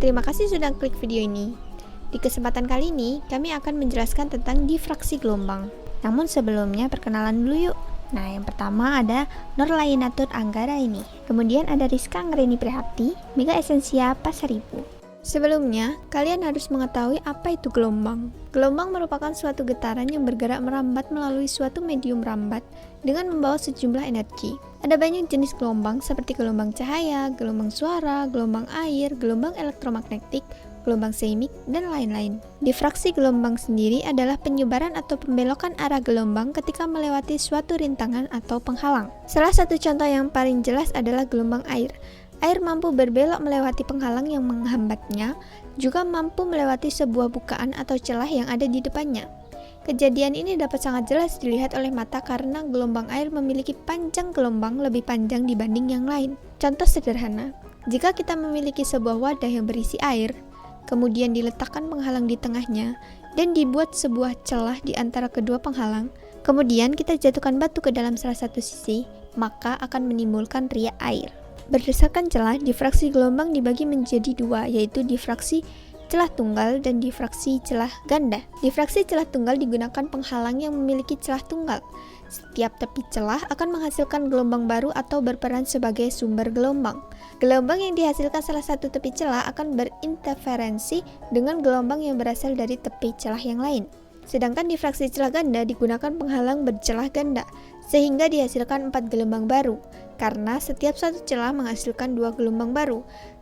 Terima kasih sudah klik video ini. Di kesempatan kali ini, kami akan menjelaskan tentang difraksi gelombang. Namun sebelumnya, perkenalan dulu yuk. Nah, yang pertama ada Nurlainatur Anggaraini. Kemudian ada Rizka Anggreni Prihapti, Mega Esensia Pasaribu. Sebelumnya, kalian harus mengetahui apa itu gelombang. Gelombang merupakan suatu getaran yang bergerak merambat melalui suatu medium rambat dengan membawa sejumlah energi. Ada banyak jenis gelombang seperti gelombang cahaya, gelombang suara, gelombang air, gelombang elektromagnetik, gelombang seismik, dan lain-lain. Difraksi gelombang sendiri adalah penyebaran atau pembelokan arah gelombang ketika melewati suatu rintangan atau penghalang. Salah satu contoh yang paling jelas adalah gelombang air. Air mampu berbelok melewati penghalang yang menghambatnya, juga mampu melewati sebuah bukaan atau celah yang ada di depannya. Kejadian ini dapat sangat jelas dilihat oleh mata karena gelombang air memiliki panjang gelombang lebih panjang dibanding yang lain. Contoh sederhana, jika kita memiliki sebuah wadah yang berisi air, kemudian diletakkan penghalang di tengahnya, dan dibuat sebuah celah di antara kedua penghalang, kemudian kita jatuhkan batu ke dalam salah satu sisi, maka akan menimbulkan riak air. Berdasarkan celah, difraksi gelombang dibagi menjadi dua, yaitu difraksi celah tunggal dan difraksi celah ganda. Difraksi celah tunggal digunakan penghalang yang memiliki celah tunggal. Setiap tepi celah akan menghasilkan gelombang baru atau berperan sebagai sumber gelombang. Gelombang yang dihasilkan salah satu tepi celah akan berinterferensi dengan gelombang yang berasal dari tepi celah yang lain. Sedangkan difraksi celah ganda digunakan penghalang bercelah ganda, sehingga dihasilkan 4 gelombang baru, karena setiap satu celah menghasilkan 2 gelombang baru.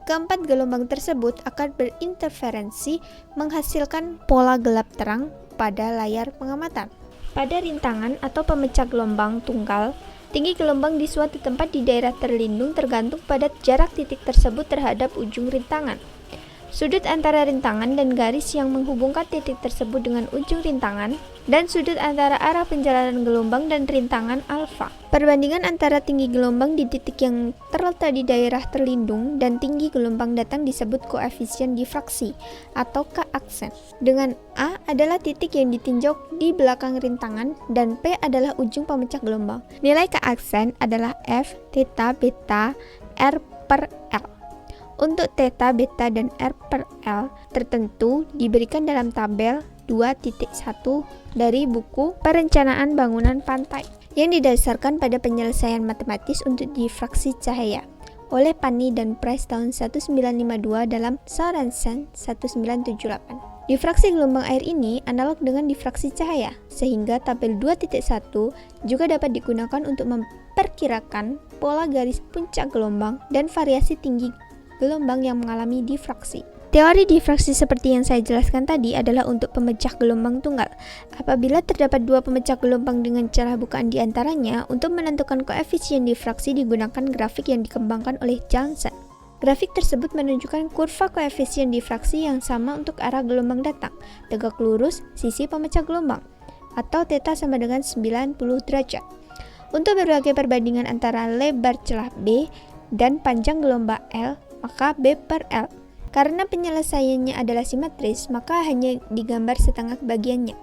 Keempat gelombang tersebut akan berinterferensi menghasilkan pola gelap terang pada layar pengamatan. Pada rintangan atau pemecah gelombang tunggal, tinggi gelombang di suatu tempat di daerah terlindung tergantung pada jarak titik tersebut terhadap ujung rintangan. Sudut antara rintangan dan garis yang menghubungkan titik tersebut dengan ujung rintangan, dan sudut antara arah penjalanan gelombang dan rintangan alfa. Perbandingan antara tinggi gelombang di titik yang terletak di daerah terlindung dan tinggi gelombang datang disebut koefisien difraksi atau K-aksen. Dengan A adalah titik yang ditinjau di belakang rintangan dan P adalah ujung pemecah gelombang. Nilai K-aksen adalah F, theta, beta, R per L. Untuk theta, beta, dan R per L tertentu diberikan dalam tabel 2.1 dari buku Perencanaan Bangunan Pantai yang didasarkan pada penyelesaian matematis untuk difraksi cahaya oleh Pani dan Price tahun 1952 dalam Sorensen 1978. Difraksi gelombang air ini analog dengan difraksi cahaya, sehingga tabel 2.1 juga dapat digunakan untuk memperkirakan pola garis puncak gelombang dan variasi tinggi gelombang yang mengalami difraksi. Teori difraksi seperti yang saya jelaskan tadi adalah untuk pemecah gelombang tunggal. Apabila terdapat dua pemecah gelombang dengan celah bukaan di antaranya, untuk menentukan koefisien difraksi digunakan grafik yang dikembangkan oleh Johnson. Grafik tersebut menunjukkan kurva koefisien difraksi yang sama untuk arah gelombang datang, tegak lurus sisi pemecah gelombang, atau theta sama dengan 90 derajat. Untuk berbagai perbandingan antara lebar celah B dan panjang gelombang L, maka B per L. Karena penyelesaiannya adalah simetris, maka hanya digambar setengah bagiannya.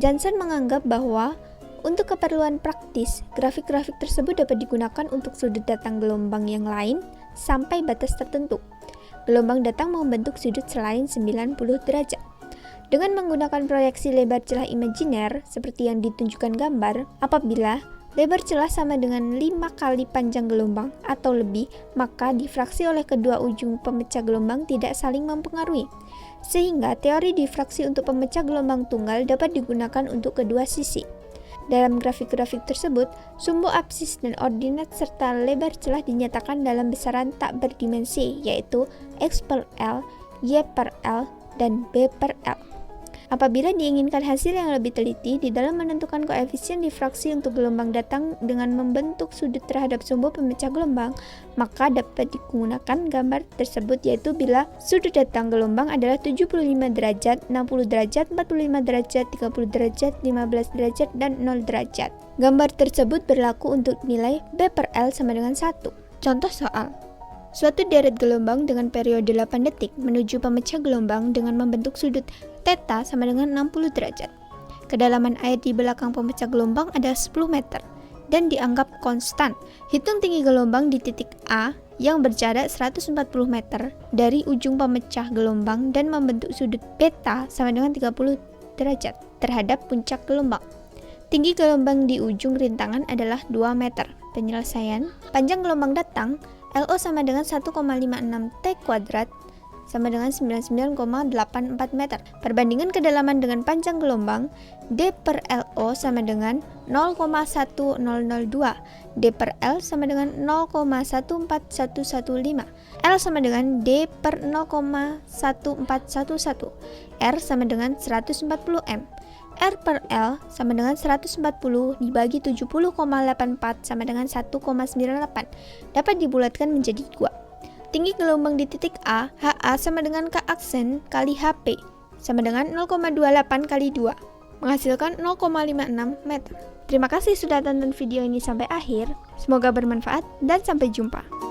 Johnson menganggap bahwa untuk keperluan praktis, grafik-grafik tersebut dapat digunakan untuk sudut datang gelombang yang lain sampai batas tertentu. Gelombang datang membentuk sudut selain 90 derajat. Dengan menggunakan proyeksi lebar celah imajiner seperti yang ditunjukkan gambar, apabila lebar celah sama dengan 5 kali panjang gelombang atau lebih, maka difraksi oleh kedua ujung pemecah gelombang tidak saling mempengaruhi. Sehingga teori difraksi untuk pemecah gelombang tunggal dapat digunakan untuk kedua sisi. Dalam grafik-grafik tersebut, sumbu absis dan ordinat serta lebar celah dinyatakan dalam besaran tak berdimensi, yaitu X per L, Y per L, dan B per L. Apabila diinginkan hasil yang lebih teliti di dalam menentukan koefisien difraksi untuk gelombang datang dengan membentuk sudut terhadap sumbu pemecah gelombang, maka dapat digunakan gambar tersebut, yaitu bila sudut datang gelombang adalah 75 derajat, 60 derajat, 45 derajat, 30 derajat, 15 derajat, dan 0 derajat. Gambar tersebut berlaku untuk nilai B per L sama dengan 1. Contoh soal. Suatu deret gelombang dengan periode 8 detik menuju pemecah gelombang dengan membentuk sudut theta sama dengan 60 derajat. Kedalaman air di belakang pemecah gelombang adalah 10 meter dan dianggap konstan. Hitung tinggi gelombang di titik A yang berjarak 140 meter dari ujung pemecah gelombang dan membentuk sudut beta sama dengan 30 derajat terhadap puncak gelombang. Tinggi gelombang di ujung rintangan adalah 2 meter. Penyelesaian, panjang gelombang datang, LO sama dengan 1,56 T kuadrat sama dengan 99,84 meter. Perbandingan kedalaman dengan panjang gelombang, D per LO sama dengan 0,1002, D per L sama dengan 0,14115, L sama dengan D per 0,1411, R sama dengan 140 M. R per L sama dengan 140 dibagi 70,84 sama dengan 1,98 dapat dibulatkan menjadi 2. Tinggi gelombang di titik A, HA sama dengan K aksen kali HP sama dengan 0,28 kali 2 menghasilkan 0,56 meter. Terima kasih sudah tonton video ini sampai akhir. Semoga bermanfaat dan sampai jumpa.